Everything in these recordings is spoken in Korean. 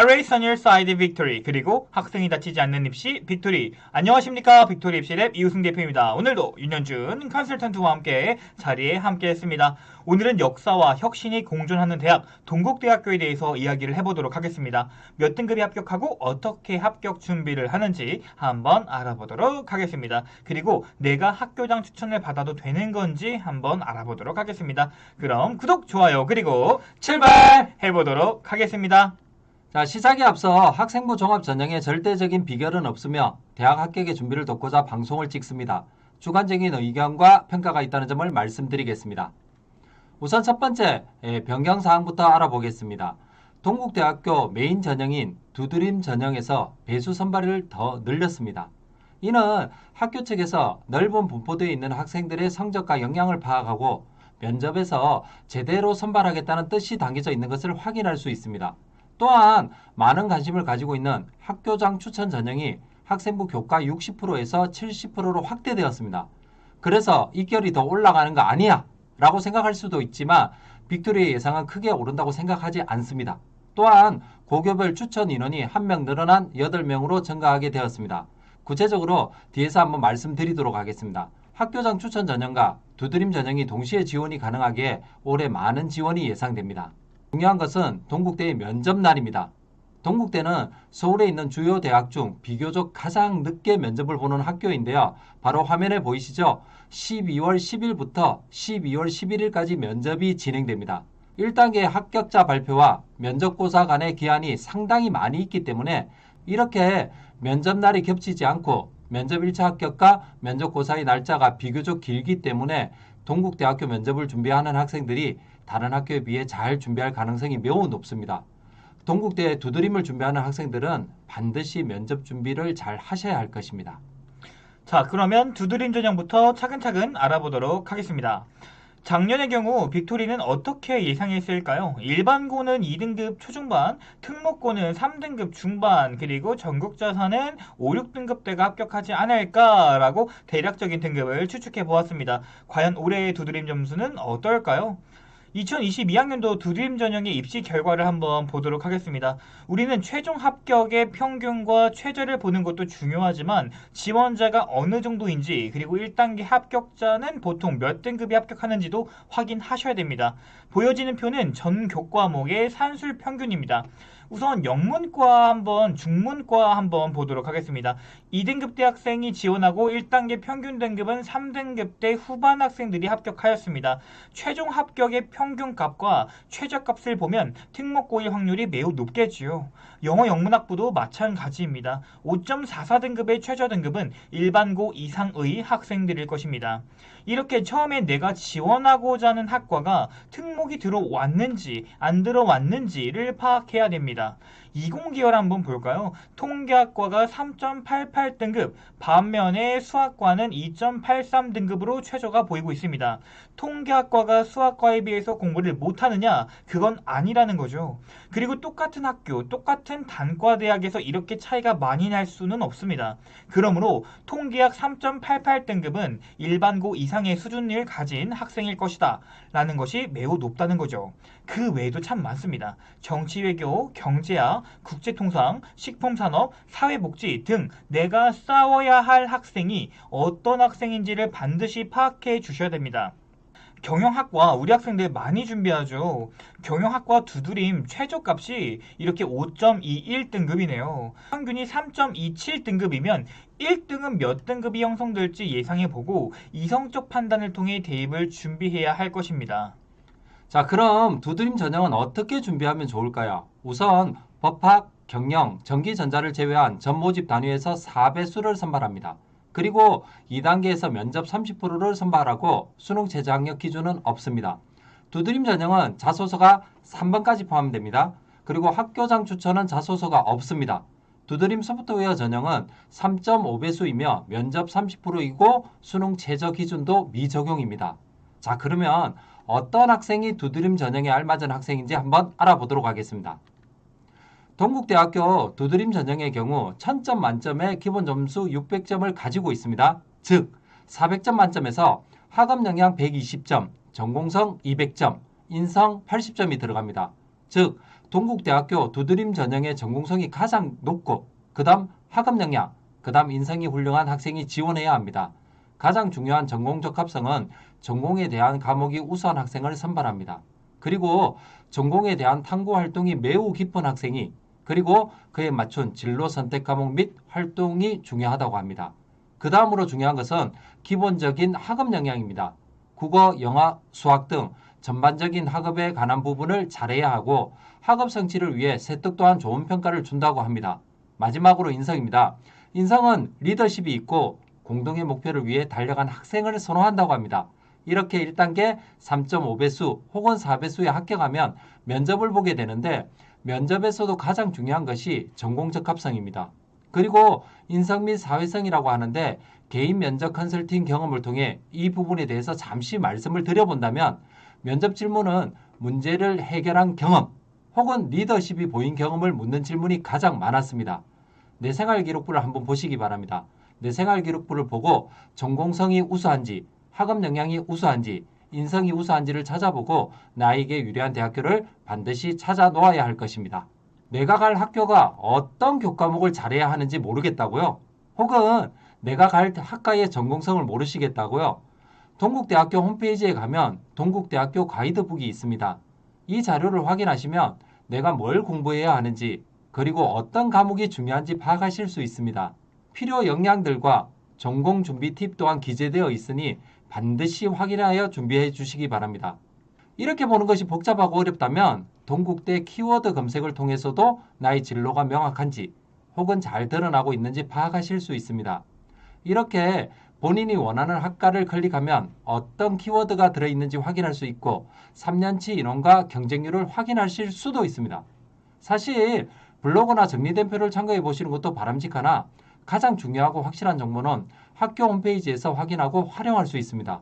A race on your side 빅토리, 그리고 학생이 다치지 않는 입시 빅토리. 안녕하십니까, 빅토리 입시랩 이우승 대표입니다. 오늘도 윤현준 컨설턴트와 함께 자리에 함께했습니다. 오늘은 역사와 혁신이 공존하는 대학 동국대학교에 대해서 이야기를 해보도록 하겠습니다. 몇 등급이 합격하고 어떻게 합격 준비를 하는지 한번 알아보도록 하겠습니다. 그리고 내가 학교장 추천을 받아도 되는 건지 한번 알아보도록 하겠습니다. 그럼 구독, 좋아요, 그리고 출발해보도록 하겠습니다. 자, 시작에 앞서 학생부 종합 전형의 절대적인 비결은 없으며 대학 합격의 준비를 돕고자 방송을 찍습니다. 주관적인 의견과 평가가 있다는 점을 말씀드리겠습니다. 우선 첫 번째, 변경사항부터 알아보겠습니다. 동국대학교 메인 전형인 두드림 전형에서 배수 선발을 더 늘렸습니다. 이는 학교 측에서 넓은 분포되어 있는 학생들의 성적과 역량을 파악하고 면접에서 제대로 선발하겠다는 뜻이 담겨져 있는 것을 확인할 수 있습니다. 또한 많은 관심을 가지고 있는 학교장 추천 전형이 학생부 교과 60%에서 70%로 확대되었습니다. 그래서 입결이 더 올라가는 거 아니야 라고 생각할 수도 있지만 빅토리의 예상은 크게 오른다고 생각하지 않습니다. 또한 고교별 추천 인원이 1명 늘어난 8명으로 증가하게 되었습니다. 구체적으로 뒤에서 한번 말씀드리도록 하겠습니다. 학교장 추천 전형과 두드림 전형이 동시에 지원이 가능하기에 올해 많은 지원이 예상됩니다. 중요한 것은 동국대의 면접날입니다. 동국대는 서울에 있는 주요 대학 중 비교적 가장 늦게 면접을 보는 학교인데요. 바로 화면에 보이시죠? 12월 10일부터 12월 11일까지 면접이 진행됩니다. 1단계 합격자 발표와 면접고사 간의 기한이 상당히 많이 있기 때문에 이렇게 면접날이 겹치지 않고 면접 1차 합격과 면접고사의 날짜가 비교적 길기 때문에 동국대학교 면접을 준비하는 학생들이 다른 학교에 비해 잘 준비할 가능성이 매우 높습니다. 동국대 두드림을 준비하는 학생들은 반드시 면접 준비를 잘 하셔야 할 것입니다. 자, 그러면 두드림 전형부터 차근차근 알아보도록 하겠습니다. 작년의 경우 빅토리는 어떻게 예상했을까요? 일반고는 2등급 초중반, 특목고는 3등급 중반, 그리고 전국자사는 5, 6등급대가 합격하지 않을까라고 대략적인 등급을 추측해 보았습니다. 과연 올해의 두드림 점수는 어떨까요? 2022학년도 두드림 전형의 입시 결과를 한번 보도록 하겠습니다. 우리는 최종 합격의 평균과 최저를 보는 것도 중요하지만 지원자가 어느 정도인지, 그리고 1단계 합격자는 보통 몇 등급이 합격하는지도 확인하셔야 됩니다. 보여지는 표는 전 교과목의 산술 평균입니다. 우선 영문과 한번, 중문과 한번 보도록 하겠습니다. 2등급 대학생이 지원하고 1단계 평균 등급은 3등급대 후반 학생들이 합격하였습니다. 최종 합격의 평균값과 최저값을 보면 특목고일 확률이 매우 높겠지요. 영어 영문학부도 마찬가지입니다. 5.44등급의 최저 등급은 일반고 이상의 학생들일 것입니다. 이렇게 처음에 내가 지원하고자 하는 학과가 특목이 들어왔는지 안 들어왔는지를 파악해야 됩니다. 이공계열 한번 볼까요? 통계학과가 3.88등급, 반면에 수학과는 2.83등급으로 최저가 보이고 있습니다. 통계학과가 수학과에 비해서 공부를 못하느냐? 그건 아니라는 거죠. 그리고 똑같은 학교, 똑같은 단과대학에서 이렇게 차이가 많이 날 수는 없습니다. 그러므로 통계학 3.88등급은 일반고 이상의 수준을 가진 학생일 것이다 라는 것이 매우 높다는 거죠. 그 외에도 참 많습니다. 정치외교, 경제학, 국제통상, 식품산업, 사회복지 등 내가 싸워야 할 학생이 어떤 학생인지를 반드시 파악해 주셔야 됩니다. 경영학과 우리 학생들 많이 준비하죠. 경영학과 두드림 최저값이 이렇게 5.21등급이네요. 평균이 3.27등급이면 1등은 몇 등급이 형성될지 예상해보고 이성적 판단을 통해 대입을 준비해야 할 것입니다. 자, 그럼 두드림 전형은 어떻게 준비하면 좋을까요? 우선 법학, 경영, 전기전자를 제외한 전 모집 단위에서 4배수를 선발합니다. 그리고 2단계에서 면접 30%를 선발하고 수능 최저 학력 기준은 없습니다. 두드림 전형은 자소서가 3번까지 포함됩니다. 그리고 학교장 추천은 자소서가 없습니다. 두드림 소프트웨어 전형은 3.5배수이며 면접 30%이고 수능 최저 기준도 미적용입니다. 자, 그러면 어떤 학생이 두드림 전형에 알맞은 학생인지 한번 알아보도록 하겠습니다. 동국대학교 두드림 전형의 경우 1000점 만점에 기본 점수 600점을 가지고 있습니다. 즉 400점 만점에서 학업 역량 120점, 전공성 200점, 인성 80점이 들어갑니다. 즉 동국대학교 두드림 전형의 전공성이 가장 높고 그 다음 학업 역량, 그 다음 인성이 훌륭한 학생이 지원해야 합니다. 가장 중요한 전공 적합성은 전공에 대한 과목이 우수한 학생을 선발합니다. 그리고 전공에 대한 탐구 활동이 매우 깊은 학생이 그리고 그에 맞춘 진로 선택 과목 및 활동이 중요하다고 합니다. 그 다음으로 중요한 것은 기본적인 학업 역량입니다. 국어, 영어, 수학 등 전반적인 학업에 관한 부분을 잘해야 하고 학업 성취를 위해 세특 또한 좋은 평가를 준다고 합니다. 마지막으로 인성입니다. 인성은 리더십이 있고 공동의 목표를 위해 달려간 학생을 선호한다고 합니다. 이렇게 1단계 3.5배수 혹은 4배수에 합격하면 면접을 보게 되는데 면접에서도 가장 중요한 것이 전공 적합성입니다. 그리고 인성 및 사회성이라고 하는데 개인 면접 컨설팅 경험을 통해 이 부분에 대해서 잠시 말씀을 드려본다면 면접 질문은 문제를 해결한 경험 혹은 리더십이 보인 경험을 묻는 질문이 가장 많았습니다. 내 생활 기록부를 한번 보시기 바랍니다. 내 생활 기록부를 보고 전공성이 우수한지, 학업 역량이 우수한지, 인성이 우수한지를 찾아보고 나에게 유리한 대학교를 반드시 찾아 놓아야 할 것입니다. 내가 갈 학교가 어떤 교과목을 잘해야 하는지 모르겠다고요? 혹은 내가 갈 학과의 전공성을 모르시겠다고요? 동국대학교 홈페이지에 가면 동국대학교 가이드북이 있습니다. 이 자료를 확인하시면 내가 뭘 공부해야 하는지 그리고 어떤 과목이 중요한지 파악하실 수 있습니다. 필요 역량들과 전공 준비 팁 또한 기재되어 있으니 반드시 확인하여 준비해 주시기 바랍니다. 이렇게 보는 것이 복잡하고 어렵다면 동국대 키워드 검색을 통해서도 나의 진로가 명확한지 혹은 잘 드러나고 있는지 파악하실 수 있습니다. 이렇게 본인이 원하는 학과를 클릭하면 어떤 키워드가 들어있는지 확인할 수 있고 3년치 인원과 경쟁률을 확인하실 수도 있습니다. 사실 블로그나 정리된 표를 참고해 보시는 것도 바람직하나 가장 중요하고 확실한 정보는 학교 홈페이지에서 확인하고 활용할 수 있습니다.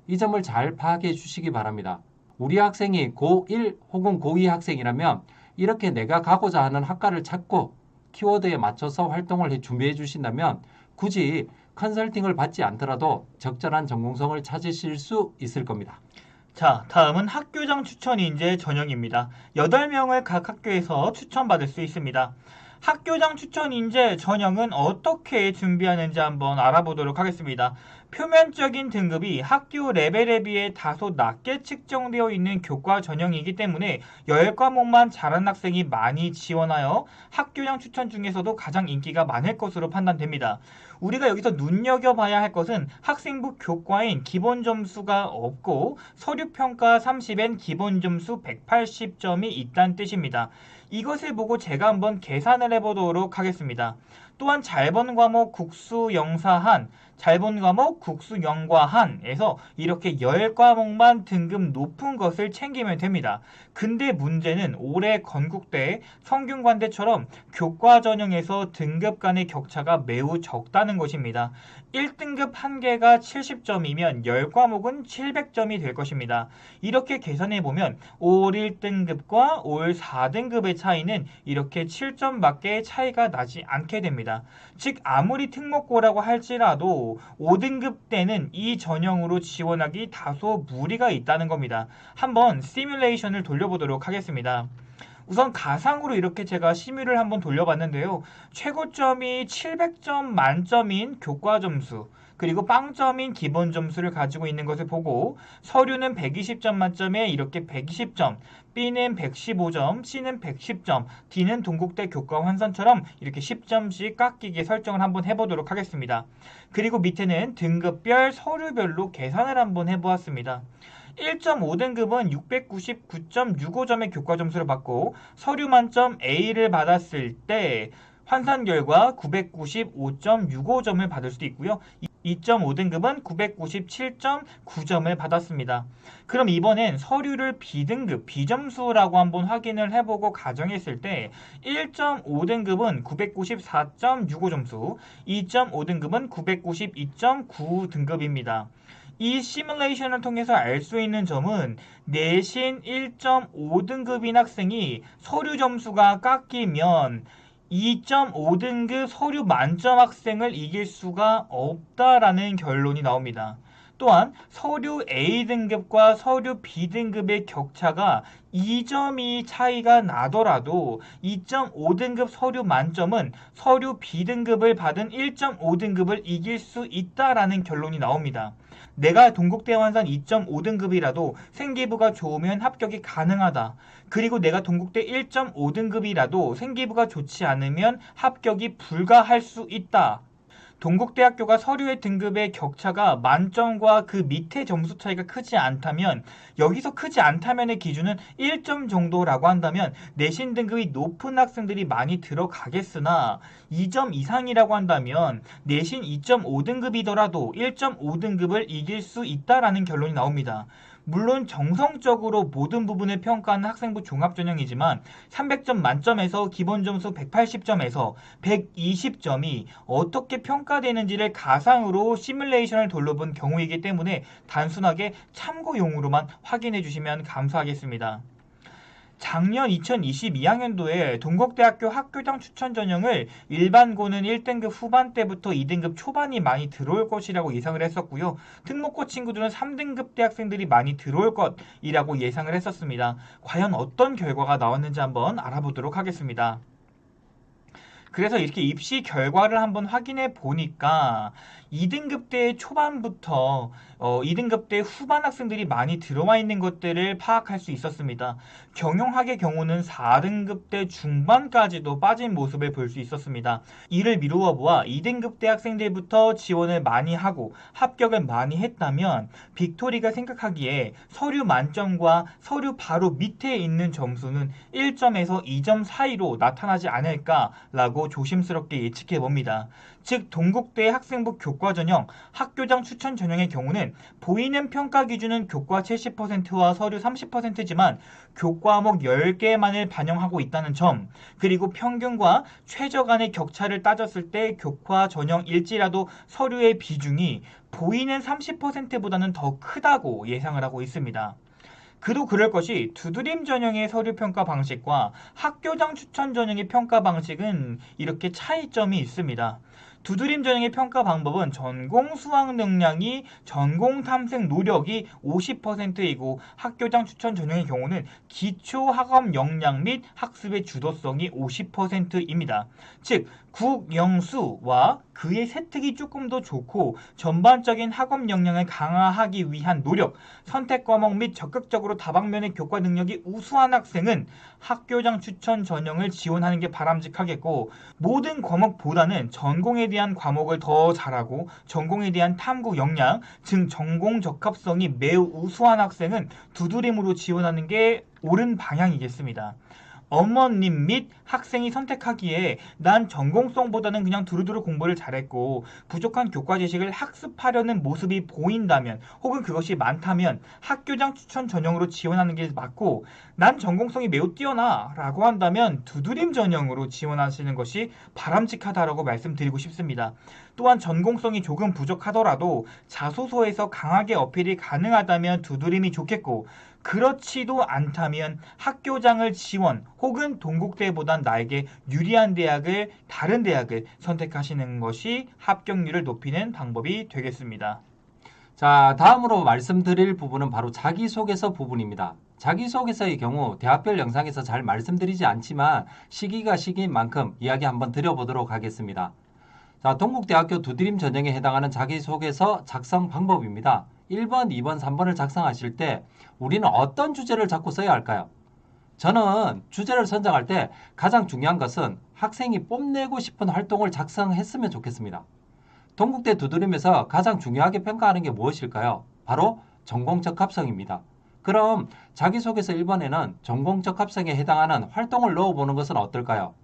이 점을 잘 파악해 주시기 바랍니다. 우리 학생이 고1 혹은 고2 학생이라면 이렇게 내가 가고자 하는 학과를 찾고 키워드에 맞춰서 활동을 준비해 주신다면 굳이 컨설팅을 받지 않더라도 적절한 전공성을 찾으실 수 있을 겁니다. 자, 다음은 학교장 추천 인재 전형입니다. 8명을 각 학교에서 추천받을 수 있습니다. 학교장 추천 인재 전형은 어떻게 준비하는지 한번 알아보도록 하겠습니다. 표면적인 등급이 학교 레벨에 비해 다소 낮게 측정되어 있는 교과 전형이기 때문에 10과목만 잘하는 학생이 많이 지원하여 학교장 추천 중에서도 가장 인기가 많을 것으로 판단됩니다. 우리가 여기서 눈여겨봐야 할 것은 학생부 교과인 기본 점수가 없고 서류평가 30엔 기본 점수 180점이 있다는 뜻입니다. 이것을 보고 제가 한번 계산을 해보도록 하겠습니다. 또한 잘 본 과목 국수 영사 한, 잘 본 과목 국수 영과 한에서 이렇게 10과목만 등급 높은 것을 챙기면 됩니다. 근데 문제는 올해 건국대, 성균관대처럼 교과 전형에서 등급 간의 격차가 매우 적다는 것입니다. 1등급 한 개가 70점이면 10과목은 700점이 될 것입니다. 이렇게 계산해보면 올 1등급과 올 4등급의 차이는 이렇게 7점밖에 차이가 나지 않게 됩니다. 즉 아무리 특목고라고 할지라도 5등급 때는 이 전형으로 지원하기 다소 무리가 있다는 겁니다. 한번 시뮬레이션을 돌려보도록 하겠습니다. 우선 가상으로 이렇게 제가 시뮬을 한번 돌려봤는데요. 최고점이 700점 만점인 교과 점수, 그리고 빵점인 기본 점수를 가지고 있는 것을 보고 서류는 120점 만점에 이렇게 120점, B는 115점, C는 110점, D는 동국대 교과 환산처럼 이렇게 10점씩 깎이게 설정을 한번 해보도록 하겠습니다. 그리고 밑에는 등급별 서류별로 계산을 한번 해보았습니다. 1.5등급은 699.65점의 교과 점수를 받고 서류 만점 A를 받았을 때 환산 결과 995.65점을 받을 수도 있고요. 2.5등급은 997.9점을 받았습니다. 그럼 이번엔 서류를 B등급, B점수라고 한번 확인을 해보고 가정했을 때 1.5등급은 994.65점수, 2.5등급은 992.9등급입니다. 이 시뮬레이션을 통해서 알 수 있는 점은 내신 1.5등급인 학생이 서류 점수가 깎이면 2.5등급 서류 만점 학생을 이길 수가 없다라는 결론이 나옵니다. 또한 서류 A등급과 서류 B등급의 격차가 2점이 차이가 나더라도 2.5등급 서류 만점은 서류 B등급을 받은 1.5등급을 이길 수 있다라는 결론이 나옵니다. 내가 동국대 완산 2.5등급이라도 생기부가 좋으면 합격이 가능하다. 그리고 내가 동국대 1.5등급이라도 생기부가 좋지 않으면 합격이 불가할 수 있다. 동국대학교가 서류의 등급의 격차가 만점과 그 밑에 점수 차이가 크지 않다면, 여기서 크지 않다면의 기준은 1점 정도라고 한다면 내신 등급이 높은 학생들이 많이 들어가겠으나 2점 이상이라고 한다면 내신 2.5등급이더라도 1.5등급을 이길 수 있다라는 결론이 나옵니다. 물론 정성적으로 모든 부분을 평가하는 학생부 종합전형이지만 300점 만점에서 기본 점수 180점에서 120점이 어떻게 평가되는지를 가상으로 시뮬레이션을 돌려본 경우이기 때문에 단순하게 참고용으로만 확인해 주시면 감사하겠습니다. 작년 2022학년도에 동국대학교 학교장 추천 전형을 일반고는 1등급 후반대부터 2등급 초반이 많이 들어올 것이라고 예상을 했었고요. 특목고 친구들은 3등급 대학생들이 많이 들어올 것이라고 예상을 했었습니다. 과연 어떤 결과가 나왔는지 한번 알아보도록 하겠습니다. 그래서 이렇게 입시 결과를 한번 확인해 보니까 2등급대 초반부터 2등급대 후반 학생들이 많이 들어와 있는 것들을 파악할 수 있었습니다. 경영학의 경우는 4등급대 중반까지도 빠진 모습을 볼 수 있었습니다. 이를 미루어 보아 2등급대 학생들부터 지원을 많이 하고 합격을 많이 했다면 빅토리가 생각하기에 서류 만점과 서류 바로 밑에 있는 점수는 1점에서 2점 사이로 나타나지 않을까라고 조심스럽게 예측해 봅니다. 즉 동국대 학생부 교과 전형, 학교장 추천 전형의 경우는 보이는 평가 기준은 교과 70%와 서류 30%지만 교과목 10개만을 반영하고 있다는 점, 그리고 평균과 최저 간의 격차를 따졌을 때 교과 전형일지라도 서류의 비중이 보이는 30%보다는 더 크다고 예상을 하고 있습니다. 그도 그럴 것이 두드림 전형의 서류 평가 방식과 학교장 추천 전형의 평가 방식은 이렇게 차이점이 있습니다. 두드림 전형의 평가 방법은 전공 수학 역량이 전공 탐색 노력이 50%이고 학교장 추천 전형의 경우는 기초 학업 역량 및 학습의 주도성이 50%입니다. 즉 국영수와 그의 세특이 조금 더 좋고 전반적인 학업 역량을 강화하기 위한 노력, 선택 과목 및 적극적으로 다방면의 교과 능력이 우수한 학생은 학교장 추천 전형을 지원하는 게 바람직하겠고, 모든 과목보다는 전공에 대한 과목을 더 잘하고 전공에 대한 탐구 역량, 즉 전공 적합성이 매우 우수한 학생은 두드림으로 지원하는 게 옳은 방향이겠습니다. 어머님 및 학생이 선택하기에 난 전공성보다는 그냥 두루두루 공부를 잘했고 부족한 교과 지식을 학습하려는 모습이 보인다면, 혹은 그것이 많다면 학교장 추천 전형으로 지원하는 게 맞고, 난 전공성이 매우 뛰어나 라고 한다면 두드림 전형으로 지원하시는 것이 바람직하다라고 말씀드리고 싶습니다. 또한 전공성이 조금 부족하더라도 자소서에서 강하게 어필이 가능하다면 두드림이 좋겠고, 그렇지도 않다면 학교장을 지원 혹은 동국대보단 나에게 유리한 대학을, 다른 대학을 선택하시는 것이 합격률을 높이는 방법이 되겠습니다. 자, 다음으로 말씀드릴 부분은 바로 자기소개서 부분입니다. 자기소개서의 경우 대학별 영상에서 잘 말씀드리지 않지만 시기가 시기인 만큼 이야기 한번 드려보도록 하겠습니다. 자, 동국대학교 두드림 전형에 해당하는 자기소개서 작성 방법입니다. 1번, 2번, 3번을 작성하실 때 우리는 어떤 주제를 잡고 써야 할까요? 저는 주제를 선정할 때 가장 중요한 것은 학생이 뽐내고 싶은 활동을 작성했으면 좋겠습니다. 동국대 두드림에서 가장 중요하게 평가하는 게 무엇일까요? 바로 전공 적합성입니다. 그럼 자기소개서 1번에는 전공 적합성에 해당하는 활동을 넣어보는 것은 어떨까요?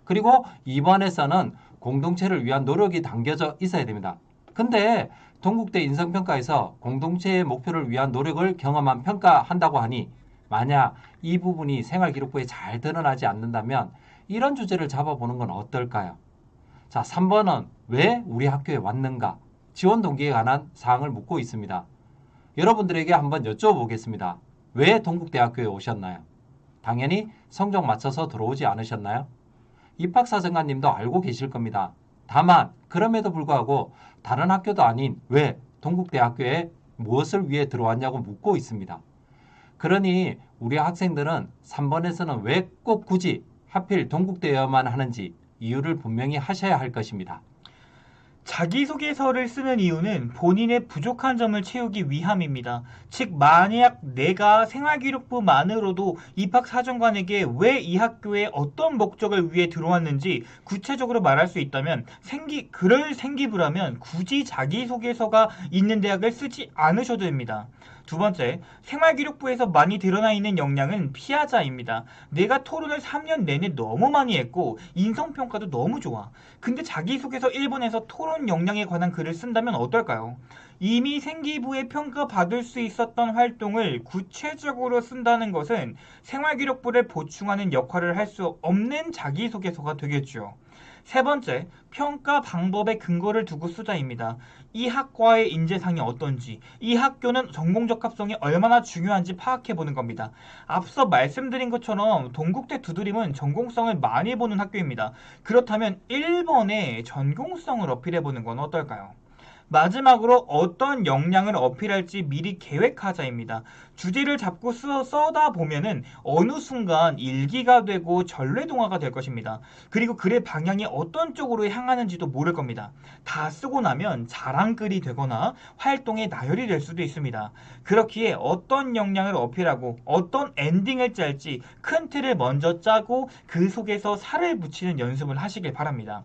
그리고 2번에서는 공동체를 위한 노력이 담겨져 있어야 됩니다. 근데 동국대 인성평가에서 공동체의 목표를 위한 노력을 경험한 평가한다고 하니 만약 이 부분이 생활기록부에 잘 드러나지 않는다면 이런 주제를 잡아보는 건 어떨까요? 자, 3번은 왜 우리 학교에 왔는가? 지원 동기에 관한 사항을 묻고 있습니다. 여러분들에게 한번 여쭤보겠습니다. 왜 동국대학교에 오셨나요? 당연히 성적 맞춰서 들어오지 않으셨나요? 입학사정관님도 알고 계실 겁니다. 다만 그럼에도 불구하고 다른 학교도 아닌 왜 동국대학교에 무엇을 위해 들어왔냐고 묻고 있습니다. 그러니 우리 학생들은 3번에서는 왜 꼭 굳이 하필 동국대여만 하는지 이유를 분명히 하셔야 할 것입니다. 자기소개서를 쓰는 이유는 본인의 부족한 점을 채우기 위함입니다. 즉, 만약 내가 생활기록부만으로도 입학사정관에게 왜 이 학교에 어떤 목적을 위해 들어왔는지 구체적으로 말할 수 있다면 그럴 생기부라면 굳이 자기소개서가 있는 대학을 쓰지 않으셔도 됩니다. 두 번째, 생활기록부에서 많이 드러나 있는 역량은 피하자입니다. 내가 토론을 3년 내내 너무 많이 했고 인성평가도 너무 좋아. 근데 자기소개서 1번에서 토론 역량에 관한 글을 쓴다면 어떨까요? 이미 생기부에 평가받을 수 있었던 활동을 구체적으로 쓴다는 것은 생활기록부를 보충하는 역할을 할 수 없는 자기소개서가 되겠죠. 세 번째, 평가 방법의 근거를 두고 쓰자입니다. 이 학과의 인재상이 어떤지, 이 학교는 전공 적합성이 얼마나 중요한지 파악해보는 겁니다. 앞서 말씀드린 것처럼 동국대 두드림은 전공성을 많이 보는 학교입니다. 그렇다면 1번에 전공성을 어필해보는 건 어떨까요? 마지막으로 어떤 역량을 어필할지 미리 계획하자입니다. 주제를 잡고 써다 보면은 어느 순간 일기가 되고 전래동화가 될 것입니다. 그리고 글의 방향이 어떤 쪽으로 향하는지도 모를 겁니다. 다 쓰고 나면 자랑글이 되거나 활동의 나열이 될 수도 있습니다. 그렇기에 어떤 역량을 어필하고 어떤 엔딩을 짤지 큰 틀을 먼저 짜고 그 속에서 살을 붙이는 연습을 하시길 바랍니다.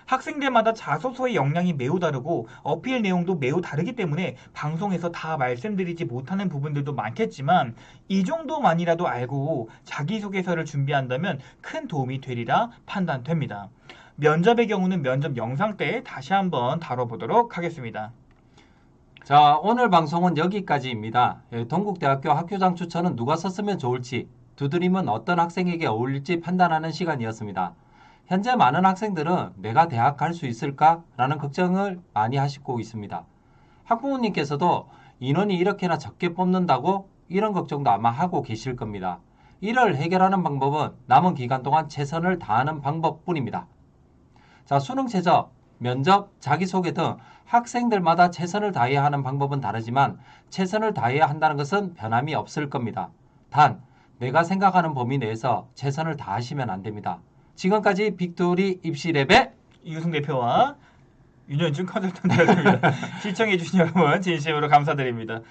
학생들마다 자소서의 역량이 매우 다르고 어필 내용도 매우 다르기 때문에 방송에서 다 말씀드리지 못하는 부분들도 많겠지만 이 정도만이라도 알고 자기소개서를 준비한다면 큰 도움이 되리라 판단됩니다. 면접의 경우는 면접 영상 때 다시 한번 다뤄보도록 하겠습니다. 자, 오늘 방송은 여기까지입니다. 동국대학교 학교장 추천은 누가 썼으면 좋을지, 두드림은 어떤 학생에게 어울릴지 판단하는 시간이었습니다. 현재 많은 학생들은 내가 대학 갈 수 있을까? 라는 걱정을 많이 하시고 있습니다. 학부모님께서도 인원이 이렇게나 적게 뽑는다고 이런 걱정도 아마 하고 계실 겁니다. 이를 해결하는 방법은 남은 기간 동안 최선을 다하는 방법뿐입니다. 자, 수능 최저, 면접, 자기소개 등 학생들마다 최선을 다해야 하는 방법은 다르지만 최선을 다해야 한다는 것은 변함이 없을 겁니다. 단, 내가 생각하는 범위 내에서 최선을 다하시면 안 됩니다. 지금까지 빅토리 입시랩의 이우승 대표와 윤현준 컨설턴트였습니다. 시청해주신 여러분 진심으로 감사드립니다.